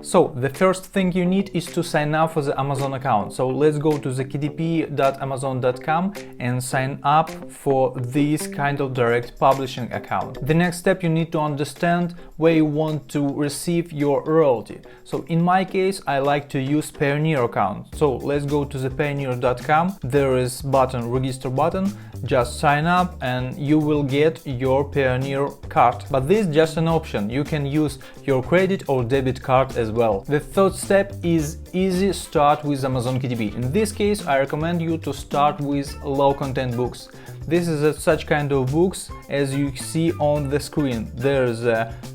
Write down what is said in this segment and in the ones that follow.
So the first thing you need is to sign up for the Amazon account. So let's go to the kdp.amazon.com and sign up for this kind of direct publishing account. The next step, you need to understand where you want to receive your royalty. So in my case, I like to use Payoneer account. So let's go to the payoneer.com. There is button, register button. Just sign up and you will get your Payoneer card. But this is just an option. You can use your credit or debit card as well. The third step is easy start with Amazon KDP. In this case, I recommend you to start with low content books. This is such kind of books as you see on the screen. There's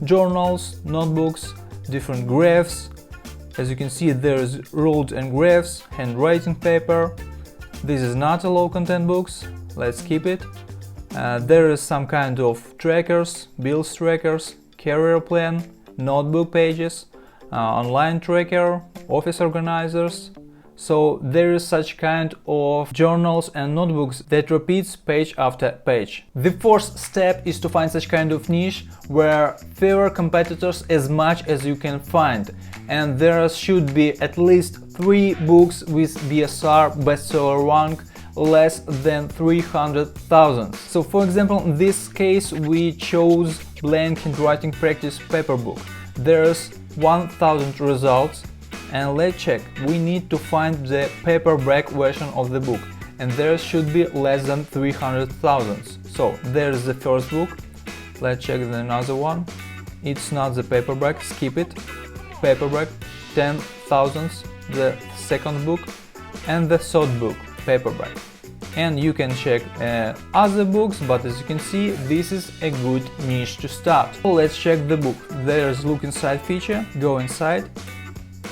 journals, notebooks, different graphs. As you can see, there's rules and graphs, handwriting paper. This is not a low content books. Let's keep it. There is some kind of trackers, bills trackers, career plan, notebook pages, online tracker, office organizers. So there is such kind of journals and notebooks that repeats page after page. The fourth step is to find such kind of niche where fewer competitors as much as you can find, and there should be at least 3 books with BSR bestseller rank less than 300,000. So for example, in this case we chose blank handwriting practice paper book. There's 1000 results, and let's check. We need to find the paperback version of the book, and there should be less than 300,000. So there's the first book. Let's check the another one. It's not the paperback, skip it. Paperback 10,000, the second book, and the third book, paperback. And you can check other books, but as you can see, this is a good niche to start. So let's check the book. There's look inside feature, go inside.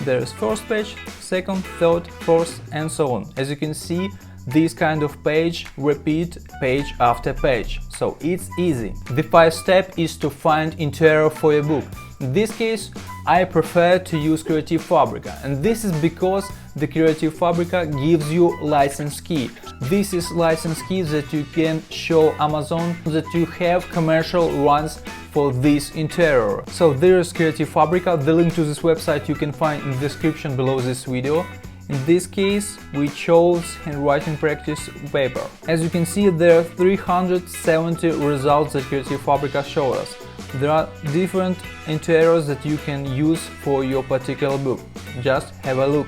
There's first page, second, third, fourth, and so on. As you can see, this kind of page repeat page after page, so it's easy. The 5th step is to find interior for your book. In this case, I prefer to use Creative Fabrica, and this is because the Creative Fabrica gives you license key. This is license key that you can show Amazon that you have commercial runs for this interior. So there is Creative Fabrica. The link to this website you can find in the description below this video. In this case, we chose handwriting practice paper. As you can see, there are 370 results that Creative Fabrica shows us. There are different interiors that you can use for your particular book. Just have a look.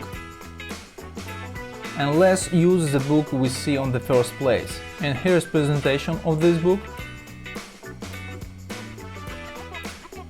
And let's use the book we see on the first place. And here's presentation of this book.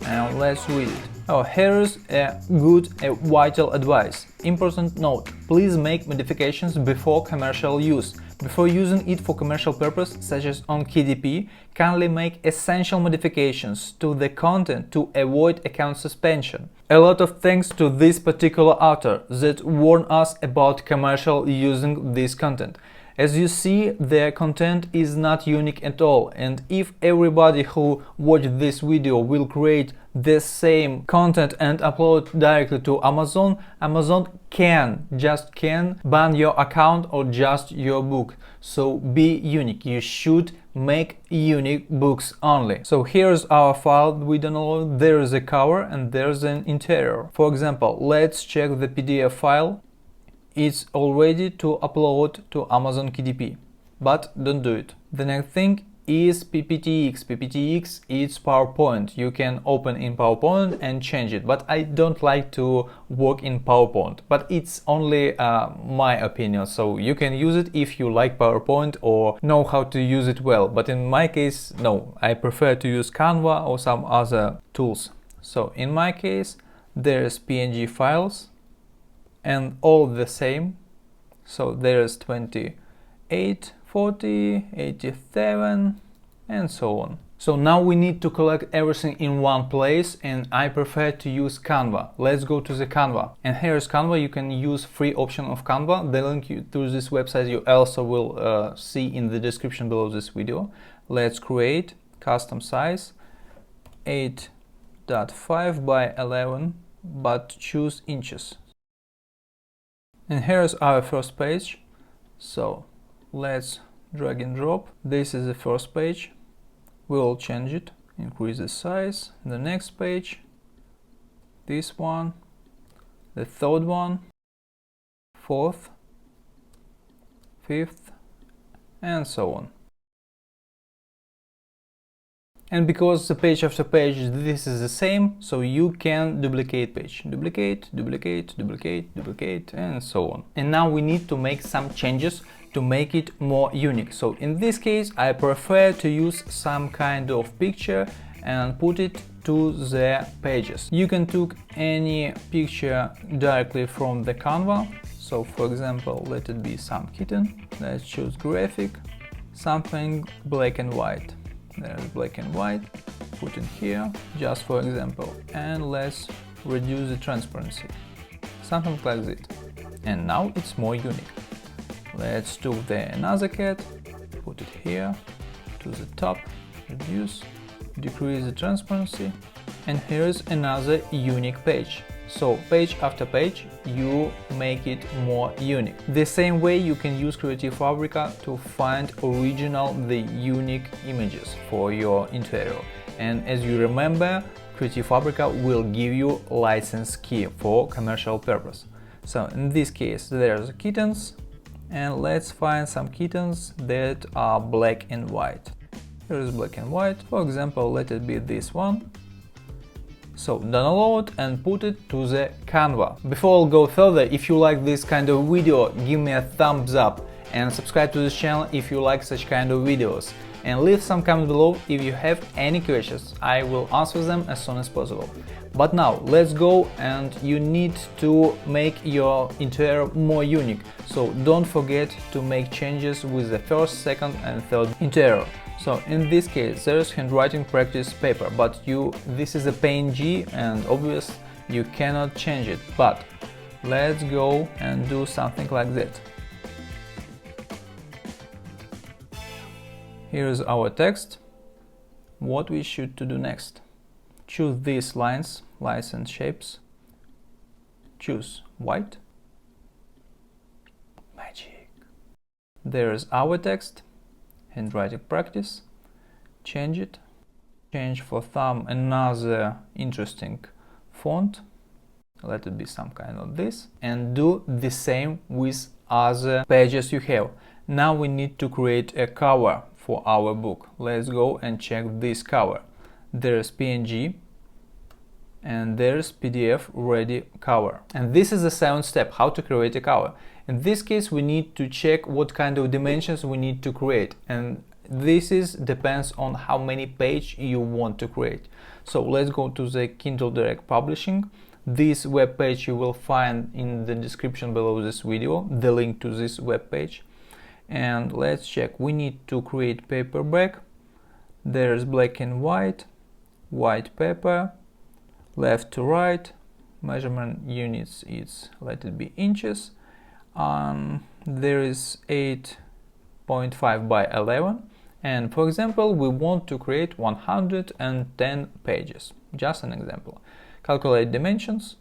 And let's read it. Oh, here's a vital advice. Important note: please make modifications before commercial use. Before using it for commercial purpose, such as on KDP, kindly make essential modifications to the content to avoid account suspension. A lot of thanks to this particular author that warned us about commercial using this content. As you see, their content is not unique at all, and if everybody who watched this video will create the same content and upload directly to Amazon, Amazon just can ban your account or just your book. So be unique. You should make unique books only. So here's our file we download. There is a cover and there's an interior. For example, let's check the PDF file. It's all ready to upload to Amazon KDP, but don't do it. The next thing is PPTX. PPTX is PowerPoint. You can open in PowerPoint and change it, but I don't like to work in PowerPoint. But it's only my opinion, so you can use it if you like PowerPoint or know how to use it well. But in my case, no, I prefer to use Canva or some other tools. So in my case, there's PNG files. And all the same, so there's 28, 40, 87, and so on. So now we need to collect everything in one place, and I prefer to use Canva. Let's go to the Canva. And here's Canva. You can use free option of Canva. The link to this website you also will see in the description below this video. Let's create custom size 8.5 by 11, but choose inches. And here's our first page. So let's drag and drop. This is the first page. We will change it, increase the size. The next page, this one, the third one, fourth, fifth, and so on. And because the page after page this is the same, so you can duplicate page, duplicate, duplicate, duplicate, duplicate, and so on. And now we need to make some changes to make it more unique. So in this case I prefer to use some kind of picture and put it to the pages. You can take any picture directly from the Canva. So for example, let it be some kitten. Let's choose graphic, something black and white. There's black and white, put in here, just for example, and let's reduce the transparency, something like this. And now it's more unique. Let's do another cat, put it here, to the top, reduce, decrease the transparency, and here's another unique page. So page after page you make it more unique. The same way you can use Creative Fabrica to find the unique images for your interior. And as you remember, Creative Fabrica will give you license key for commercial purpose. So in this case there's kittens, and let's find some kittens that are black and white. Here is black and white. For example, let it be this one. So download and put it to the Canva. Before I go further, if you like this kind of video, give me a thumbs up and subscribe to this channel if you like such kind of videos. And leave some comments below if you have any questions. I will answer them as soon as possible. But now let's go, and you need to make your interior more unique. So don't forget to make changes with the first, second and third interior. So in this case there's handwriting practice paper, but this is a PNG and obvious you cannot change it. But let's go and do something like that. Here's our text. What we should to do next? Choose these lines and shapes. Choose white. Magic. There's our text. Handwriting practice, change it, change for thumb another interesting font, let it be some kind of this, and do the same with other pages you have. Now we need to create a cover for our book. Let's go and check this cover. There's PNG and there's PDF ready cover. And this is the 7th step, how to create a cover. In this case we need to check what kind of dimensions we need to create, and this depends on how many pages you want to create. So let's go to the Kindle Direct Publishing. This web page you will find in the description below this video, the link to this web page. And let's check, we need to create paperback. There's black and white, white paper, left to right, measurement units is, let it be inches. There is 8.5 by 11, and for example we want to create 110 pages. Just an example. Calculate dimensions.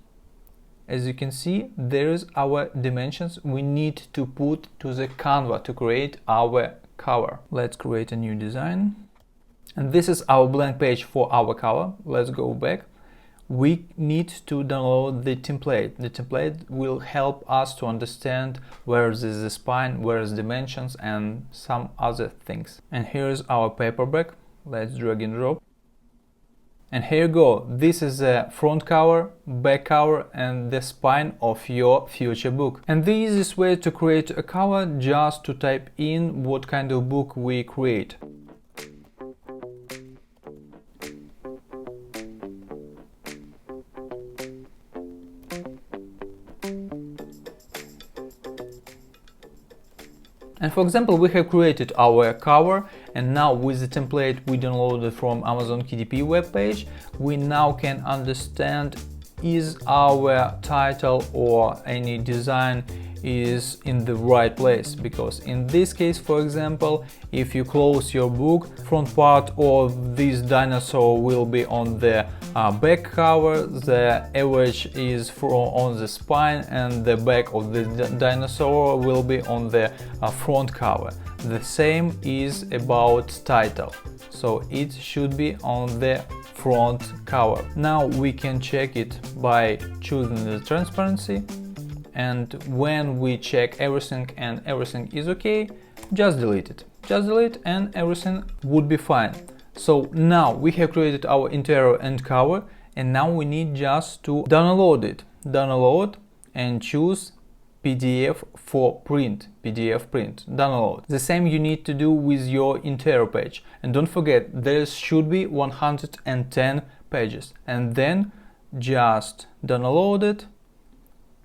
As you can see, there is our dimensions we need to put to the Canva to create our cover. Let's create a new design, and this is our blank page for our cover. Let's go back. We need to download the template. The template will help us to understand where is the spine, where is dimensions and some other things. And here's our paperback. Let's drag and drop. And here you go. This is the front cover, back cover and the spine of your future book. And the easiest way to create a cover, just to type in what kind of book we create. And for example, we have created our cover, and now with the template we downloaded from Amazon KDP webpage, we now can understand is our title or any design is in the right place. Because in this case, for example, if you close your book, front part of this dinosaur will be on the back cover, the average is on the spine, and the back of the dinosaur will be on the front cover. The same is about title, so it should be on the front cover. Now we can check it by choosing the transparency, and when we check everything and everything is okay, just delete it. Just delete and everything would be fine. So now we have created our interior and cover, and now we need just to download it. Download and choose PDF for print, PDF print, download. The same you need to do with your interior page. And don't forget, there should be 110 pages. And then just download it,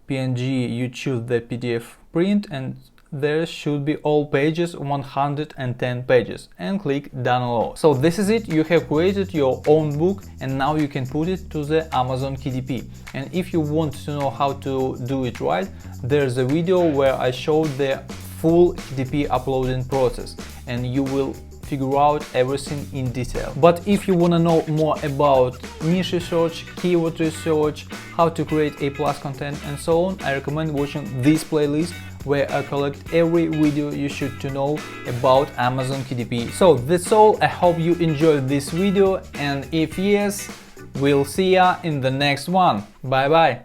PNG, you choose the PDF print, and there should be all pages, 110 pages, and click download. So this is it, you have created your own book, and now you can put it to the Amazon KDP. And if you want to know how to do it right, there's a video where I showed the full KDP uploading process, and you will figure out everything in detail. But if you want to know more about niche research, keyword research, how to create A+ content and so on, I recommend watching this playlist where I collect every video you should to know about Amazon KDP. So that's all, I hope you enjoyed this video, and if yes, we'll see ya in the next one. Bye bye!